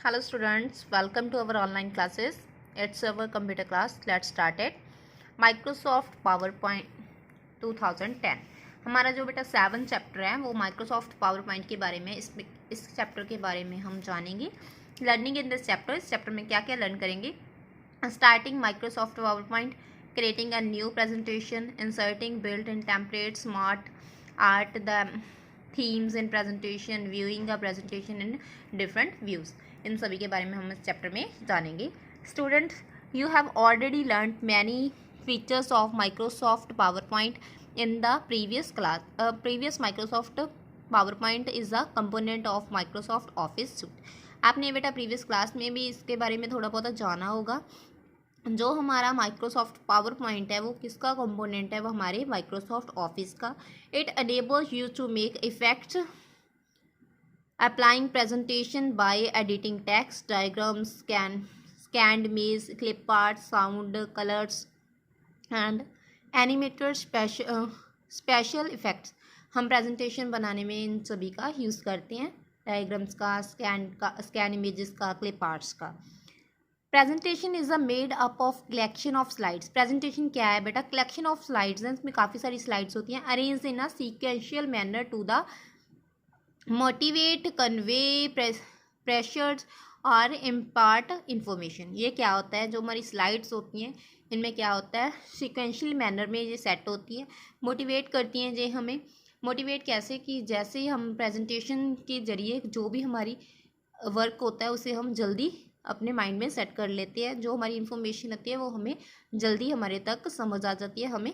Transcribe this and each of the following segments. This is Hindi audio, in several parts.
Hello students, welcome to our online classes. It's our computer class. Let's start it. Microsoft PowerPoint 2010 हमारा जो बेटा 7 चैप्टर है वो माइक्रोसॉफ्ट पावरपॉइंट के बारे में इस चैप्टर के बारे में हम जानेंगे. Learning in this chapter. इस चैप्टर में क्या क्या लर्न करेंगे. Starting Microsoft PowerPoint, creating a new presentation, inserting built-in templates, smart art, the themes in presentation, viewing a presentation in different views. इन सभी के बारे में हम इस चैप्टर में जानेंगे. Students, you have already learn many features of Microsoft PowerPoint in the previous class. Previous Microsoft PowerPoint is a component of Microsoft Office suite. आपने बेटा प्रीवियस क्लास में भी इसके बारे में थोड़ा बहुत जाना होगा. जो हमारा माइक्रोसॉफ्ट पावर पॉइंट है वो किसका कंपोनेंट है, वो हमारे माइक्रोसॉफ्ट ऑफिस का. It enables you to make effects applying presentation by editing text, diagrams, scanned images, clip art, sound, colors and animated special effects. हम प्रेजेंटेशन बनाने में इन सभी का यूज़ करते हैं. डायग्राम्स का, स्कैन इमेजेस का, क्लिप आर्ट्स का. Presentation is a made up of collection of slides. Presentation क्या है बेटा, कलेक्शन ऑफ स्लाइड्स हैं. इसमें काफ़ी सारी स्लाइड्स होती हैं. Arrange in a sequential manner to the motivate, convey, pressures और इम्पार्ट इंफॉर्मेशन. ये क्या होता है, जो हमारी स्लाइड्स होती हैं इनमें क्या होता है, सीक्वेंशियल मैनर में ये सेट होती है, मोटिवेट करती हैं. ये हमें मोटिवेट कैसे कि जैसे ही हम प्रेजेंटेशन के ज़रिए जो भी हमारी वर्क होता है उसे हम जल्दी अपने माइंड में सेट कर लेते हैं. जो हमारी इन्फॉर्मेशन होती है वो हमें जल्दी हमारे तक समझ आ जाती है. हमें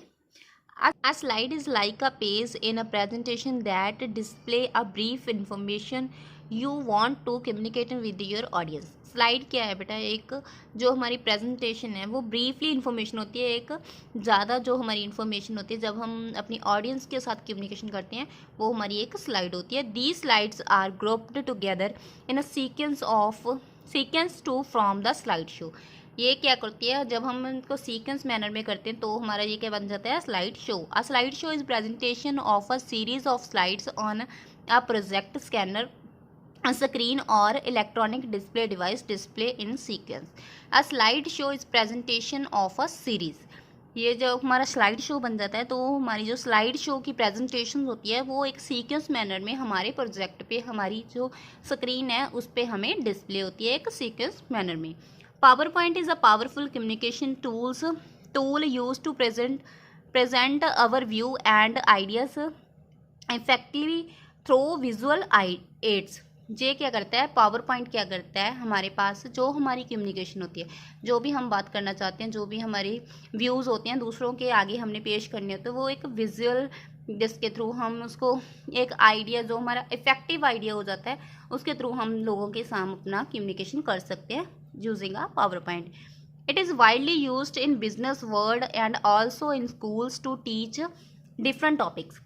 A slide is like a page in a presentation that display a brief information you want to communicate with your audience. Slide क्या है बेटा, एक जो हमारी प्रेजेंटेशन है वो ब्रीफली इन्फॉर्मेशन होती है. एक ज़्यादा जो हमारी इन्फॉर्मेशन होती है जब हम अपनी ऑडियंस के साथ कम्युनिकेशन करते हैं वो हमारी एक स्लाइड होती है. These slides are grouped together in a sequence to from the slide show. ये क्या करती है, जब हम इनको सीक्वेंस मैनर में करते हैं तो हमारा ये क्या बन जाता है, slide show. A slide show is presentation of a series of slides on a project, scanner, screen और electronic display device display in sequence. A slide show is presentation of a series. ये जो हमारा स्लाइड शो बन जाता है तो हमारी जो स्लाइड शो की प्रेजेंटेशन होती है वो एक सीक्वेंस मैनर में हमारे प्रोजेक्ट पे, हमारी जो स्क्रीन है उस पर हमें डिस्प्ले होती है एक सीक्वेंस मैनर में. PowerPoint is a powerful communication tool used to present our view and ideas effectively through visual aids. ये क्या करता है, पावर पॉइंट क्या करता है, हमारे पास जो हमारी कम्युनिकेशन होती है, जो भी हम बात करना चाहते हैं, जो भी हमारी व्यूज़ होते हैं दूसरों के आगे हमने पेश करने होते हैं, वो एक विजुअल जिसके थ्रू हम उसको एक आइडिया जो हमारा इफेक्टिव आइडिया हो जाता है उसके थ्रू हम लोगों के सामने अपना कम्युनिकेशन कर सकते हैं using a PowerPoint. It is widely used in business world and also in schools to teach different topics.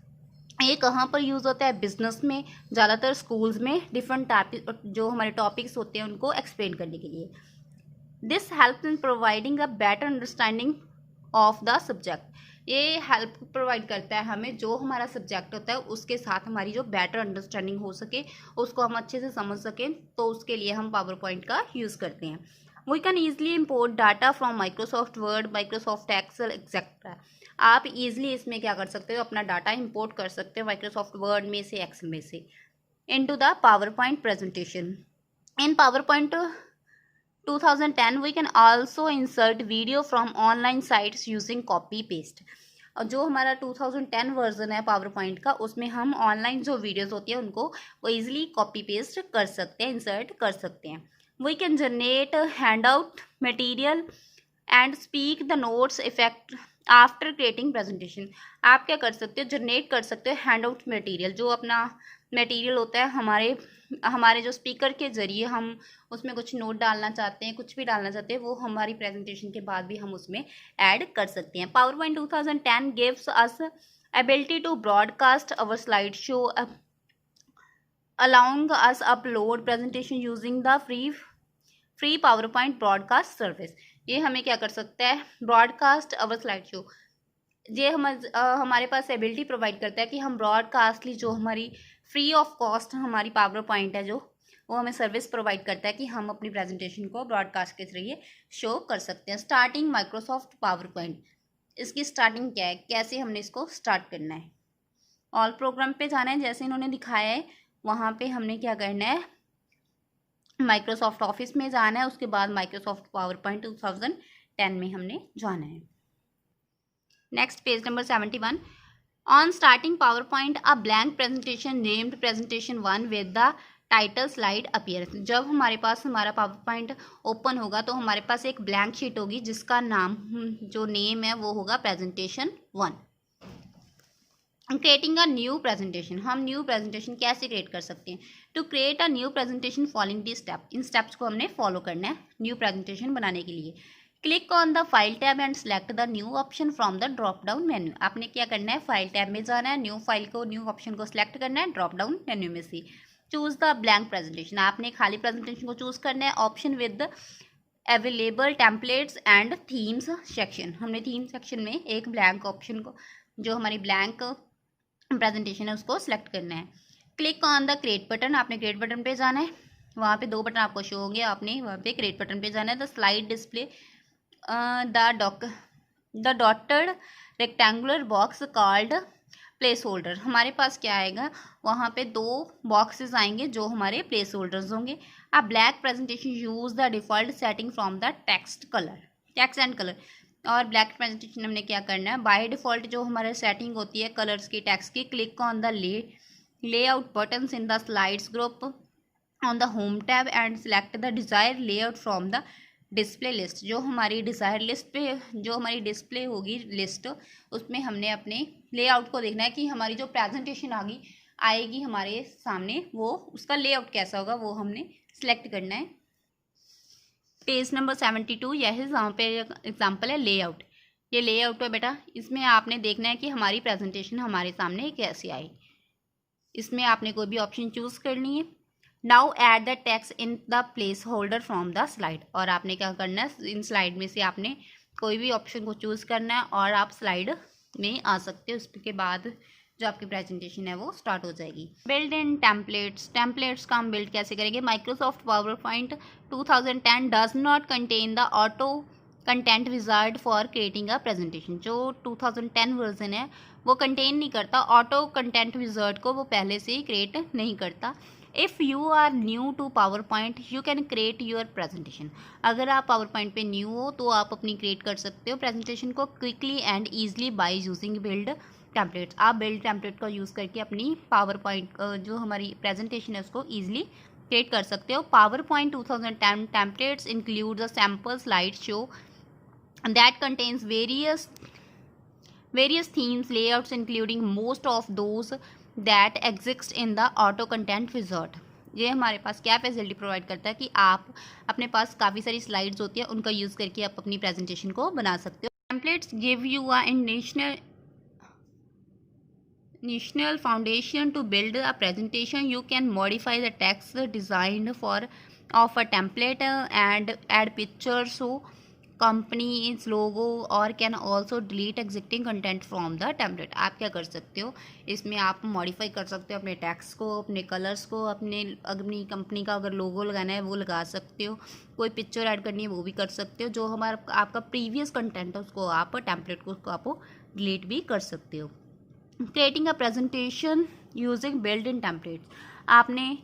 ये कहाँ पर यूज़ होता है, बिजनेस में, ज़्यादातर स्कूल्स में डिफरेंट टॉपिक जो हमारे टॉपिक्स होते हैं उनको एक्सप्लेन करने के लिए. This help in providing a better understanding of the subject. ये हेल्प प्रोवाइड करता है हमें, जो हमारा सब्जेक्ट होता है उसके साथ हमारी जो बेटर अंडरस्टैंडिंग हो सके, उसको हम अच्छे से समझ सकें, तो उसके लिए हम पावर पॉइंट का यूज़ करते हैं. We can easily import data from Microsoft Word, Microsoft Excel etcetera. आप ईजिली इसमें क्या कर सकते हो, अपना डाटा इम्पोर्ट कर सकते हो माइक्रोसॉफ्ट वर्ड में से, एक्सेल में से, into the power point presentation. In power point 2010 we can also insert video from online sites using copy paste. और जो हमारा 2010 वर्जन है पावर पॉइंट का, उसमें हम ऑनलाइन जो वीडियोस होती है उनको वो ईजिली कॉपी पेस्ट कर सकते हैं, इंसर्ट कर सकते हैं. We can generate handout material and speak the notes effect after creating presentation. आप क्या कर सकते हो, जनरेट कर सकते हो हैंड आउट मटीरियल. जो अपना मटेरियल होता है हमारे जो स्पीकर के ज़रिए हम उसमें कुछ नोट डालना चाहते हैं, कुछ भी डालना चाहते हैं, वो हमारी प्रेजेंटेशन के बाद भी हम उसमें ऐड कर सकते हैं. PowerPoint 2010 gives us ability to broadcast our slide show allowing us upload presentation using the free PowerPoint broadcast service. ये हमें क्या कर सकता है, ब्रॉडकास्ट अवर स्लाइड शो. ये हमारे पास एबिलिटी प्रोवाइड करता है कि हम ब्रॉडकास्टली जो हमारी फ्री ऑफ कॉस्ट हमारी पावर पॉइंट है जो वो हमें सर्विस प्रोवाइड करता है कि हम अपनी प्रेजेंटेशन को ब्रॉडकास्ट के जरिए शो कर सकते हैं। स्टार्टिंग माइक्रोसॉफ्ट पावर पॉइंट, इसकी स्टार्टिंग क्या है, कैसे हमने इसको स्टार्ट करना है। ऑल प्रोग्राम पे जाना है, जैसे इन्होंने दिखाया है वहाँ पे हमने क्या करना है, माइक्रोसॉफ्ट ऑफिस में जाना है, उसके बाद माइक्रोसॉफ्ट पावर पॉइंट 2010 में हमने जाना है। Next page number 71। On starting power point a blank presentation named presentation 1 with the title slide appear. जब हमारे पास हमारा पावर पॉइंट ओपन होगा तो हमारे पास एक ब्लैंक शीट होगी जिसका नाम जो नेम है वो होगा presentation 1। Creating a new presentation, हम न्यू प्रेजेंटेशन कैसे क्रिएट कर सकते हैं। To create a new presentation following the step, इन स्टेप्स को हमने फॉलो करना है न्यू प्रेजेंटेशन बनाने के लिए। Click on the file tab and select the new option from the drop down menu. आपने क्या करना है, फाइल टैब में जाना है, न्यू फाइल को, न्यू ऑप्शन को सिलेक्ट करना है ड्रॉप डाउन मेन्यू में से। चूज द ब्लैंक प्रेजेंटेशन, आपने खाली प्रेजेंटेशन को चूज करना है। Option with available templates and themes section, हमने थीम सेक्शन में एक ब्लैंक ऑप्शन को, जो हमारी ब्लैंक प्रेजेंटेशन है उसको सिलेक्ट करना है। Click on the create button, आपने क्रिएट बटन पे जाना है, वहाँ पे 2 बटन आपको शो होंगे, आपने वहाँ पे क्रिएट बटन पे जाना है। The slide display the dotted rectangular box called place holder, हमारे पास क्या आएगा, वहाँ पे 2 बॉक्सेस आएंगे जो हमारे प्लेस होल्डर्स होंगे। अ black presentation use the default setting from the text and colour, और ब्लैक प्रेजेंटेशन हमने क्या करना है, बाय डिफ़ॉल्ट जो हमारे सेटिंग होती है कलर्स की, टेक्स्ट की। Click on the layout buttons in the slides group on the home tab and select the desire layout from the display list. जो हमारी डिज़ायर लिस्ट पे जो हमारी डिस्प्ले होगी लिस्ट, उसमें हमने अपने लेआउट को देखना है कि हमारी जो प्रेजेंटेशन आएगी हमारे सामने, वो उसका लेआउट कैसा होगा वो हमने सेलेक्ट करना है। पेज नंबर 72, यह यहाँ पे एग्जाम्पल है लेआउट। ये लेआउट है बेटा, इसमें आपने देखना है कि हमारी प्रेजेंटेशन हमारे सामने कैसे आई। इसमें आपने कोई भी ऑप्शन चूज करनी है। Now add the text in the place holder from the slide, और आपने क्या करना है, इन स्लाइड में से आपने कोई भी ऑप्शन को चूज करना है और आप स्लाइड में आ सकते हो। उसके बाद जो आपकी प्रेजेंटेशन है वो स्टार्ट हो जाएगी। बिल्ड इन टेम्पलेट्स का हम बिल्ड कैसे करेंगे। Microsoft power point 2010 does not contain the auto content wizard for creating a presentation. जो 2010 वर्जन है वो कंटेन नहीं करता ऑटो कंटेंट विजार्ड को, वो पहले से ही क्रिएट नहीं करता। If you are new to PowerPoint you can create your presentation, अगर आप पावर पॉइंट पे न्यू हो तो आप अपनी क्रिएट कर सकते हो प्रेजेंटेशन को quickly and easily by using build templates. आप बिल्ड टेम्पलेट का यूज़ करके अपनी पावर पॉइंट जो हमारी प्रेजेंटेशन है उसको ईजिली क्रिएट कर सकते हो। Power point 2010 templates include the sample slide show that contains various themes layouts including most of those that exist in the auto content wizard। ये हमारे पास क्या फैसिलिटी प्रोवाइड करता है कि आप अपने पास काफ़ी सारी स्लाइड्स होती है, उनका यूज़ करके आप अपनी प्रेजेंटेशन को बना सकते हो। Templates give you a initial foundation to build a presentation. You can modify the text designed of a template and add pictures, so company's logo, or can also delete existing content from the template। आप क्या कर सकते हो, इसमें आप मॉडिफाई कर सकते हो अपने टेक्स्ट को, अपने कलर्स को, अपनी कंपनी का अगर लोगो लगाना है वो लगा सकते हो, कोई पिक्चर ऐड करनी है वो भी कर सकते हो। जो हमारा आपका प्रीवियस कंटेंट है उसको आप टेम्पलेट को उसको आप डिलीट भी कर सकते हो। Creating a presentation using build in templates, आपने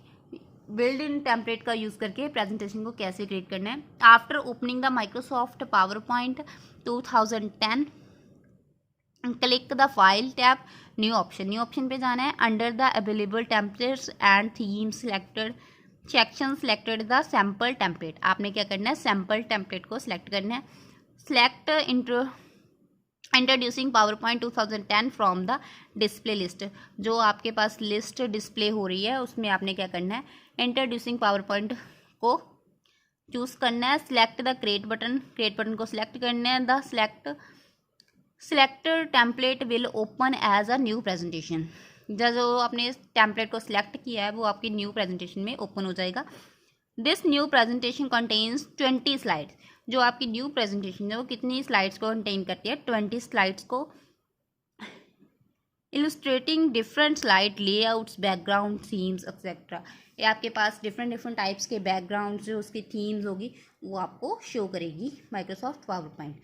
बिल्ड इन टेम्पलेट का यूज़ करके प्रेजेंटेशन को कैसे क्रिएट करना है। After opening the Microsoft power point 2010 click the file tab, new option पे जाना है। Under the available templates and theme section selected the sample template, आपने क्या करना है, सैम्पल टेम्पलेट को सिलेक्ट करना है। Select introducing power point 2010 from the display list, जो आपके पास लिस्ट डिस्प्ले हो रही है उसमें आपने क्या करना है, इंट्रोड्यूसिंग पावर पॉइंट को चूज़ करना है। सिलेक्ट द क्रिएट बटन को सिलेक्ट करना है। The selected template will open as a new presentation, जो आपने टेम्पलेट को सिलेक्ट किया है वो आपकी न्यू प्रेजेंटेशन में ओपन हो जाएगा। This new presentation contains 20 slides, जो आपकी न्यू प्रेजेंटेशन है वो कितनी स्लाइड्स को कंटेन करती है, 20 स्लाइड्स को। Illustrating different slide layouts, background, themes etcetera, या आपके पास डिफरेंट डिफरेंट टाइप्स के बैकग्राउंड जो उसकी थीम्स होगी वो आपको शो करेगी Microsoft PowerPoint.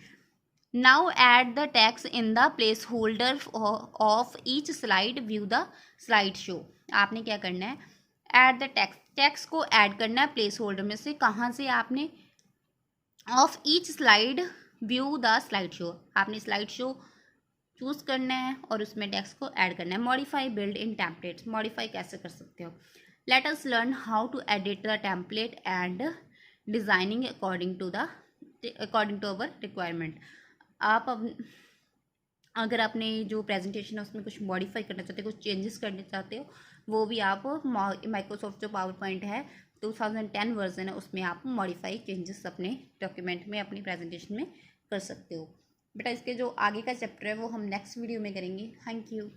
Now add the text in the placeholder of each slide, view the slide show. आपने क्या करना है, ऐड द टेक्स्ट को ऐड करना है प्लेस होल्डर में से। कहाँ से आपने, of each slide view the slide show, आपने स्लाइड शो चूज करना है और उसमें टेक्स्ट को ऐड करना है। Modify build in templates, modify कैसे कर सकते हो। Let us learn how to edit the template and designing according to our requirement. आप अगर आपने जो प्रेजेंटेशन है उसमें कुछ मॉडिफाई करना चाहते हो, कुछ चेंजेस करने चाहते हो, वो भी आप माइक्रोसॉफ्ट जो पावर पॉइंट है 2010 वर्जन है उसमें आप मॉडिफाई चेंजेस अपने डॉक्यूमेंट में, अपनी प्रेजेंटेशन में कर सकते हो। बेटा इसके जो आगे का चैप्टर है वो हम नेक्स्ट वीडियो में करेंगे। Thank you.